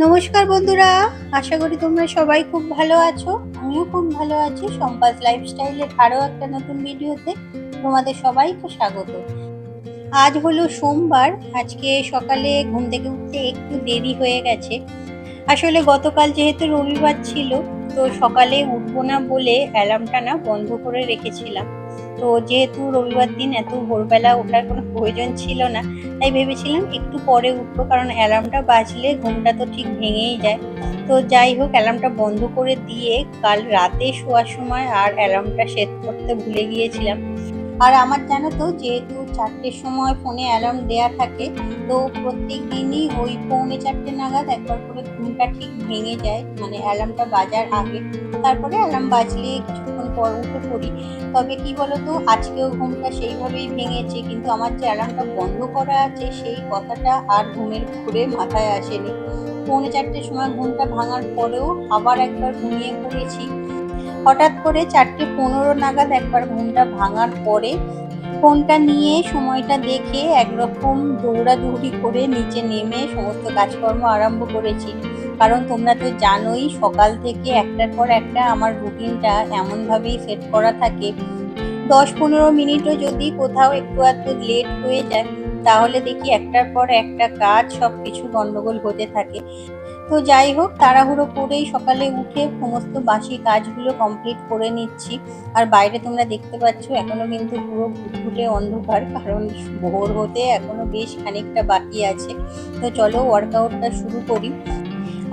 নমস্কার বন্ধুরা, আশা করি তোমরা সবাই খুব ভালো আছো। আমিও খুব ভালো আছি। সম্পাস লাইফস্টাইলের আরও একটা নতুন ভিডিওতে তোমাদের সবাইকে স্বাগত। আজ হলো সোমবার। আজকে সকালে ঘুম থেকে উঠতে একটু দেরি হয়ে গেছে। আসলে গতকাল যেহেতু রবিবার ছিল, তো সকালে উঠবো না বলে অ্যালার্মটা না বন্ধ করে রেখেছিলাম। তো যেহেতু রবিবার দিন এত ভোরবেলা ওঠার কোনো প্রয়োজন ছিল না, তাই ভেবেছিলাম একটু পরে উঠবো, কারণ অ্যালার্মটা বাজলে ঘুমটা তো ঠিক ভেঙেই যায়। তো যাই হোক, অ্যালার্মটা বন্ধ করে দিয়ে কাল রাতে শোয়ার সময় আর অ্যালার্মটা সেট করতে ভুলে গিয়েছিলাম। আর আমার জানো তো, যেহেতু 4টের সময় ফোনে অ্যালার্ম দেয়া থাকে, তো প্রত্যেক দিনই ওই 4:45 নাগাদ একবার করে ঘুমটা ঠিক ভেঙে যায়, মানে অ্যালার্মটা বাজার আগে। তারপরে অ্যালার্ম বাজলে কিছুক্ষণ পর উঠে পড়ি। তবে কি বলতো, আজকেও ঘুমটা সেইভাবেই ভেঙেছে, কিন্তু আমার যে অ্যালার্মটা বন্ধ করা আছে সেই কথাটা আর ঘুমের ঘোরে মাথায় আসেনি। 4:45 সময় ঘুমটা ভাঙার পরেও আবার একবার ঘুমিয়ে পড়েছি। হঠাৎ করে 4:15 নাগাদ একবার ঘুমটা ভাঙার পরে ফোনটা নিয়ে সময়টা দেখে একরকম দৌড়াদৌড়ি করে নিচে নেমে সমস্ত কাজকর্ম আরম্ভ করেছি। কারণ তোমরা তো জানোই, সকাল থেকে একটার পর একটা আমার রুটিনটা এমনভাবেই সেট করা থাকে। 10-15 মিনিটও যদি কোথাও একটু আধটু লেট হয়ে যায়, তাহলে দেখি একটার পর একটা কাজ সব কিছু গন্ডগোল হতে থাকে। তো যাই হোক, তাড়াহুড়ো করেই সকালে উঠে সমস্ত বাসি কাজগুলো কমপ্লিট করে নিচ্ছি। আর বাইরে তোমরা দেখতে পাচ্ছ এখনো কিন্তু পুরো ঘুটঘুটে অন্ধকার, কারণ ভোর হতে এখনো বেশ খানিকটা বাকি আছে। তো চলো ওয়ার্কআউটটা শুরু করি।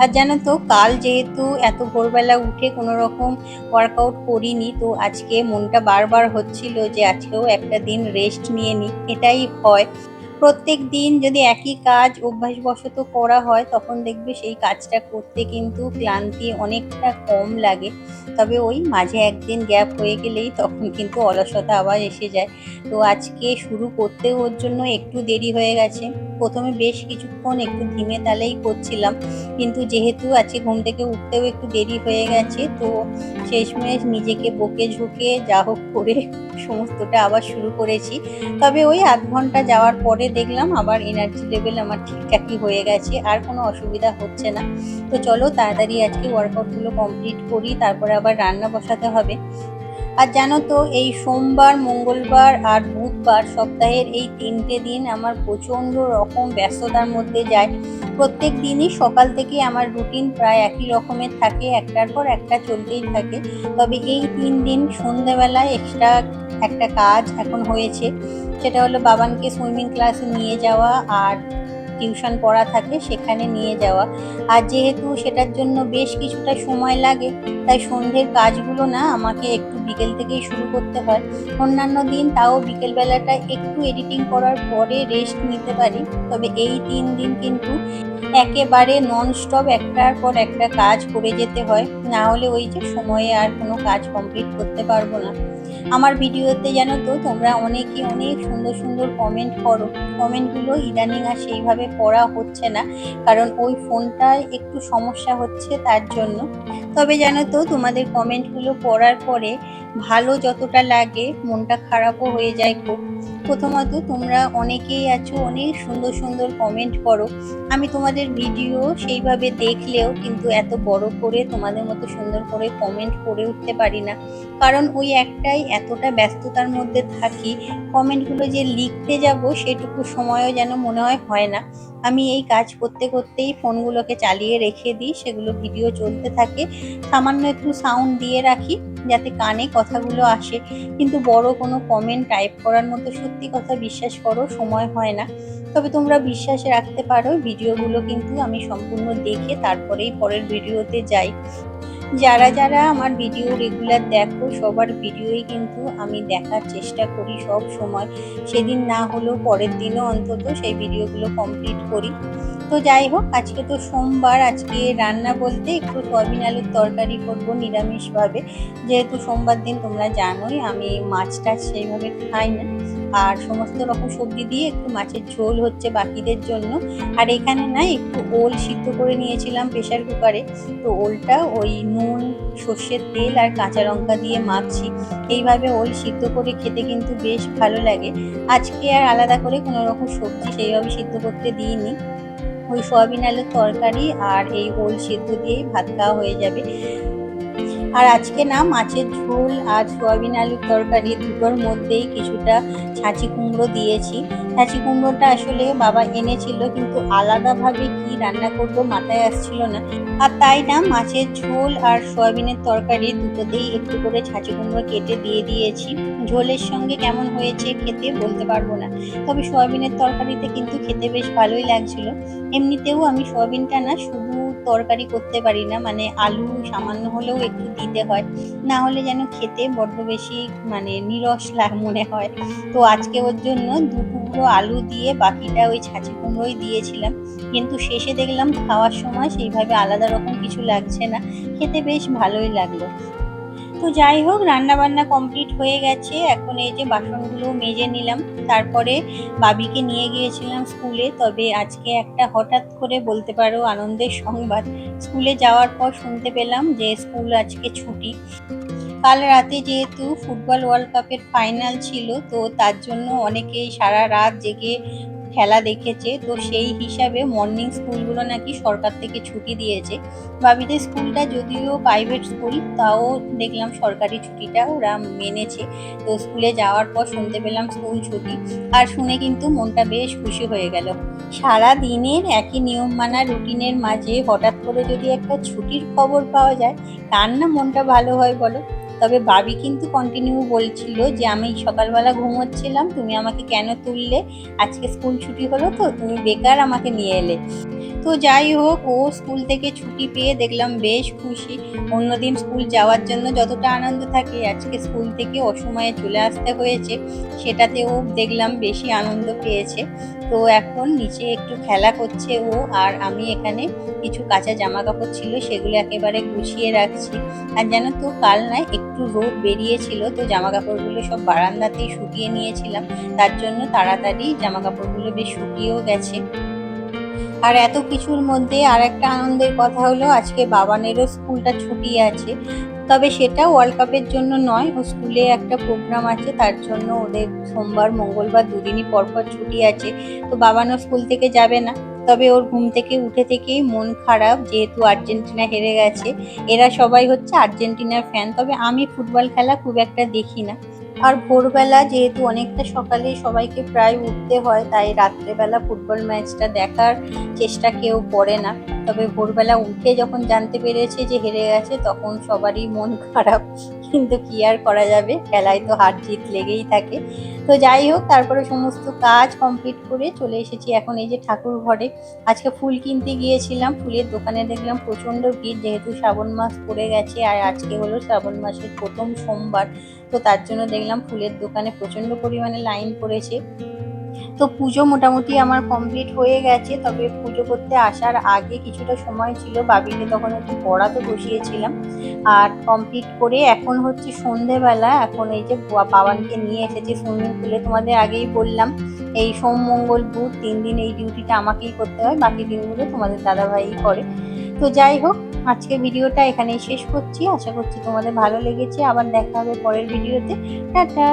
আর জানো তো, কাল যেহেতু এত ভোরবেলা উঠে কোনো রকম ওয়ার্কআউট করিনি, তো আজকে মনটা বারবার হচ্ছিল যে আজকেও একটা দিন রেস্ট নিয়ে নিই। এটাই হয়, প্রত্যেক দিন যদি একই কাজ অভ্যাসবশত করা হয়, তখন দেখবে সেই কাজটা করতে কিন্তু ক্লান্তি অনেকটা কম লাগে। তবে ওই মাঝে একদিন গ্যাপ হয়ে গেলেই তখন কিন্তু অলসতা আবার এসে যায়। তো আজকে শুরু করতে ওর জন্য একটু দেরি হয়ে গেছে। প্রথমে বেশ কিছুক্ষণ একটু ধীমে তালেই করছিলাম, কিন্তু যেহেতু আজকে ঘুম থেকে উঠতেও একটু দেরি হয়ে গেছে, তো শেষমেশ নিজেকে বকে ঝুঁকে যা হোক করে সমস্তটা আবার শুরু করেছি। তবে ওই আধ ঘন্টা যাওয়ার পরে দেখলাম আবার এনার্জি লেভেল আমার ঠিকঠাকই হয়ে গেছে, আর কোনো অসুবিধা হচ্ছে না। তো চলো তাড়াতাড়ি আজকে ওয়ার্কআউটগুলো কমপ্লিট করি, তারপরে আবার রান্না বসাতে হবে। আর জানো তো, এই সোমবার, মঙ্গলবার আর বুধবার সপ্তাহের এই 3টে দিন আমার প্রচণ্ড রকম ব্যস্ততার মধ্যে যায়। প্রত্যেক দিনই সকাল থেকে আমার রুটিন প্রায় একই রকমের থাকে, একটার পর একটা চলতেই থাকে। তবে এই 3 দিন সন্ধ্যেবেলায় এক্সট্রা একটা কাজ এখন হয়েছে। সেটা হলো বাবানকে সুইমিং ক্লাসে নিয়ে যাওয়া, আর টিউশন পড়া থাকে সেখানে নিয়ে যাওয়া। আর যেহেতু সেটার জন্য বেশ কিছুটা সময় লাগে, তাই সন্ধ্যের কাজগুলো না আমাকে একটু বিকেল থেকেই শুরু করতে হয়। অন্যান্য দিন তাও বিকেল বেলাটা একটু এডিটিং করার পরে রেস্ট নিতে পারি। তবে এই 3 দিন কিন্তু একেবারে ননস্টপ একটার পর একটা কাজ করে যেতে হয়, না হলে ওই যে সময়ে আর কোনো কাজ কমপ্লিট করতে পারবো না। আমার ভিডিওতে জানো তো, তোমরা অনেকে অনেক সুন্দর সুন্দর কমেন্ট করো। কমেন্টগুলো ইদানিং আর সেইভাবে পড়া হচ্ছে না, কারণ ওই ফোনটায় একটু সমস্যা হচ্ছে তার জন্য। তবে জানো তো, তোমাদের কমেন্টগুলো পড়ার পরে ভালো যতটা লাগে, মনটা খারাপও হয়ে যায় খুব। প্রথমত, তোমরা অনেকেই আছো অনেক সুন্দর সুন্দর কমেন্ট করো। আমি তোমাদের ভিডিও সেইভাবে দেখলেও কিন্তু এত বড় করে তোমাদের মতো সুন্দর করে কমেন্ট করে উঠতে পারি না, কারণ ওই একটাই, এতটা ব্যস্ততার মধ্যে থাকি, কমেন্টগুলো যে লিখতে যাব সেটুকু সময়ও যেন মনে হয় না। আমি এই কাজ করতে করতেই ফোনগুলোকে চালিয়ে রেখে দিই, সেগুলো ভিডিও চলতে থাকে, সামান্য একটু সাউন্ড দিয়ে রাখি যাতে কানে কথাগুলো আসে। কিন্তু বড় কোনো কমেন্ট টাইপ করার মতো, সত্যি কথা বিশ্বাস করো, সময় হয় না। তবে তোমরা বিশ্বাস রাখতে পারো, ভিডিওগুলো কিন্তু আমি সম্পূর্ণ দেখে তারপরেই পরের ভিডিওতে যাই। যারা যারা আমার ভিডিও রেগুলার দেখো, সবার ভিডিওই কিন্তু আমি দেখার চেষ্টা করি সব সময়। সেদিন না হলেও পরের দিনও অন্তত সেই ভিডিওগুলো কমপ্লিট করি। তো যাই হোক, আজকে তো সোমবার, আজকে রান্না বলতে একটু সয়াবিন আলুর তরকারি করবো নিরামিষভাবে। যেহেতু সোমবার দিন তোমরা জানোই আমি মাছ টাছ সেইভাবে খাই না, আর সমস্ত রকম সবজি দিয়ে একটু মাছের ঝোল হচ্ছে বাকিদের জন্য। আর এখানে না একটু ওল সিদ্ধ করে নিয়েছিলাম প্রেশার কুকারে। তো ওলটা ওই নুন, সর্ষের তেল আর কাঁচা লঙ্কা দিয়ে মাখছি। এইভাবে ওল সিদ্ধ করে খেতে কিন্তু বেশ ভালো লাগে। আজকে আর আলাদা করে কোনো রকম সবজি সেইভাবে সিদ্ধ করতে দিইনি। ওই সয়াবিন আলুর তরকারি আর এই ওল সিদ্ধ দিয়েই ভাত খাওয়া হয়ে যাবে। আর আজকে না মাছের ঝোল আর সয়াবিন আলুর তরকারি দুটোর মধ্যেই কিছুটা ছাঁচি কুমড়ো দিয়েছি। ছাঁচি কুমড়োটা আসলে বাবা এনেছিল, কিন্তু আলাদাভাবে কি রান্না করবো মাথায় আসছিল না। আর তাই না মাছের ঝোল আর সয়াবিনের তরকারি দুটোতেই একটু করে ছাঁচি কুমড়ো কেটে দিয়ে দিয়েছি। ঝোলের সঙ্গে কেমন হয়েছে খেতে বলতে পারবো না, তবে সয়াবিনের তরকারিতে কিন্তু খেতে বেশ ভালোই লাগছিল। এমনিতেও আমি সয়াবিনটা না শুধু তরকারি করতে পারি না, মানে আলু সামান্য হলেও একটু দিতে হয়, না হলে যেন খেতে বড্ড বেশি নিরস মনে হয়। তো আজকে ওর জন্য 2 টুকরো আলু দিয়ে বাকিটা ওই ছাঁচি কুমড়োই দিয়েছিলাম, কিন্তু শেষে দেখলাম খাওয়ার সময় সেইভাবে আলাদা রকম কিছু লাগছে না, খেতে বেশ ভালোই লাগলো। তো যাই হোক, রান্না বান্না কমপ্লিট হয়ে গেছে। এখন এই যে বাসনগুলো মেজে নিলাম, তারপরে বাবিকে নিয়ে গিয়েছিলাম স্কুলে। তবে আজকে একটা হঠাৎ করে বলতে পারো আনন্দের সংবাদ। স্কুলে যাওয়ার পর শুনতে পেলাম যে স্কুল আজকে ছুটি। কাল রাতে যেহেতু ফুটবল ওয়ার্ল্ড কাপের ফাইনাল ছিল, তো তার জন্য অনেকেই সারা রাত জেগে খেলা দেখেছে। তো সেই হিসাবে মর্নিং স্কুলগুলো নাকি সরকার থেকে ছুটি দিয়েছে। বাবিদের স্কুলটা যদিও প্রাইভেট স্কুল, তাও দেখলাম সরকারি ছুটিটা ওরা মেনেছে। তো স্কুলে যাওয়ার পর শুনতে পেলাম স্কুল ছুটি, আর শুনে কিন্তু মনটা বেশ খুশি হয়ে গেল। সারা দিনের একই নিয়ম মানা রুটিনের মাঝে হঠাৎ করে যদি একটা ছুটির খবর পাওয়া যায়, কার না মনটা ভালো হয় বলো। তবে বাবি কিন্তু কন্টিনিউ বলছিল যে আমি সকালবেলা ঘুমোচ্ছিলাম, তুমি আমাকে কেন তুললে, আজকে স্কুল ছুটি হলো তো তুমি বেকার আমাকে নিয়ে এলে। তো যাই হোক, ও স্কুল থেকে ছুটি পেয়ে দেখলাম বেশ খুশি। অন্যদিন স্কুল যাওয়ার জন্য যতটা আনন্দ থাকে, আজকে স্কুল থেকে অসময়ে চলে আসতে হয়েছে সেটাতেও দেখলাম বেশি আনন্দ পেয়েছে। তো এখন নিচে একটু খেলা করছে ও, আর আমি এখানে কিছু কাঁচা জামা কাপড় ছিল সেগুলো একেবারে গুছিয়ে রাখছি। আর জানো তো, কাল না একটু রোদ বেরিয়েছিল, তো জামা কাপড়গুলো সব বারান্দাতেই শুকিয়ে নিয়েছিলাম, তার জন্য তাড়াতাড়ি জামা কাপড়গুলো বেশ শুকিয়েও গেছে। আর এত কিছুর মধ্যে আর একটা আনন্দের কথা হলো, আজকে বাবানেরও স্কুলটা ছুটি আছে। তবে সেটা ওয়ার্ল্ড কাপের জন্য নয়, ও স্কুলে একটা প্রোগ্রাম আছে, তার জন্য ওদের সোমবার মঙ্গলবার দুদিনই পরপর ছুটি আছে। তো বাবানও স্কুল থেকে যাবে না। তবে ওর ঘুম থেকে উঠে থেকেই মন খারাপ, যেহেতু আর্জেন্টিনা হেরে গেছে। এরা সবাই হচ্ছে আর্জেন্টিনার ফ্যান, তবে আমি ফুটবল খেলা খুব একটা দেখি না। আর ভোরবেলা যেহেতু অনেকটা সকালে সবাইকে প্রায় উঠতে হয়, তাই রাত্রেবেলা ফুটবল ম্যাচটা দেখার চেষ্টা কেউ করে না। তবে ভোরবেলা উঠে যখন জানতে পেরেছে যে হেরে গেছে, তখন সবারই মন খারাপ, কিন্তু কি আর করা যাবে, খেলায় তো হার জিত লেগেই থাকে। তো যাই হোক, তারপরে সমস্ত কাজ কমপ্লিট করে চলে এসেছি এখন এই যে ঠাকুর ঘরে। আজকে ফুল কিনতে গিয়েছিলাম, ফুলের দোকানে দেখলাম প্রচণ্ড ভিড়, যেহেতু শ্রাবণ মাস পড়ে গেছে আর আজকে হলো শ্রাবণ মাসের প্রথম সোমবার। তো তার জন্য দেখলাম ফুলের দোকানে প্রচণ্ড পরিমাণে লাইন পড়েছে। তো পুজো মোটামুটি আমার কমপ্লিট হয়ে গেছে, তবে পুজো করতে আসার আগে কিছুটা সময় ছিল, বাবিকে তখন একটু পড়াতে বসিয়েছিলাম। আর কমপ্লিট করে এখন হচ্ছে সন্ধেবেলা, এখন এই যে বাবানকে নিয়ে এসেছি সুইমিং পুলে। তোমাদের আগেই বললাম এই সোম মঙ্গল বুধ 3 দিন এই ডিউটিটা আমাকেই করতে হয়, বাকি দিনগুলো তোমাদের দাদাভাই করে। তো যাই হোক, আজকে ভিডিওটা এখানেই শেষ করছি। আশা করছি তোমাদের ভালো লেগেছে। আবার দেখা হবে পরের ভিডিওতে। টাটা।